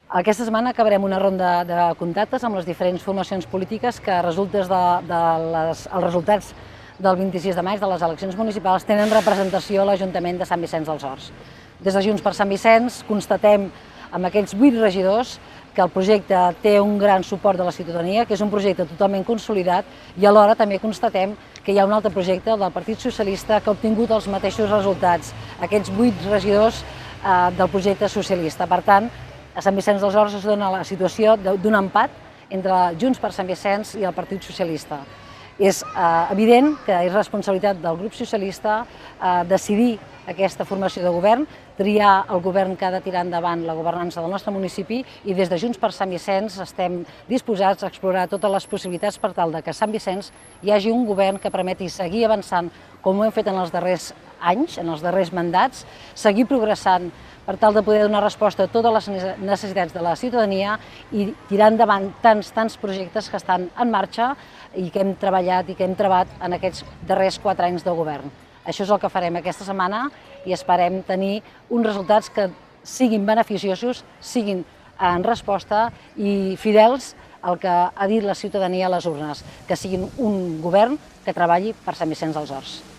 Aquesta setmana acabarem una ronda de contactes amb les diferents formacions polítiques que els resultats del 26 de maig de les eleccions municipals tenen representació a l'Ajuntament de Sant Vicenç dels Horts. Des de Junts per Sant Vicenç constatem amb aquests 8 regidors que el projecte té un gran suport de la ciutadania, que és un projecte totalment consolidat, i alhora també constatem que hi ha un altre projecte del Partit Socialista que ha obtingut els mateixos resultats, aquests 8 regidors del projecte socialista. Per tant, a Sant Vicenç dels Horts es dona la situació d'un empat entre Junts per Sant Vicenç i el Partit Socialista. És evident que és responsabilitat del grup socialista decidir aquesta formació de govern, triar el govern que ha de tirar endavant la governança del nostre municipi, i des de Junts per Sant Vicenç estem disposats a explorar totes les possibilitats per tal que a Sant Vicenç hi hagi un govern que permeti seguir avançant com ho hem fet en els darrers anys, en els darrers mandats, seguir progressant per tal de poder donar resposta a totes les necessitats de la ciutadania i tirar endavant tants projectes que estan en marxa i que hem treballat i que hem treballat en aquests darrers 4 anys de govern. Això és el que farem aquesta setmana i esperem tenir uns resultats que siguin beneficiosos, siguin en resposta i fidels al que ha dit la ciutadania a les urnes, que siguin un govern que treballi per Sant Vicenç dels Horts.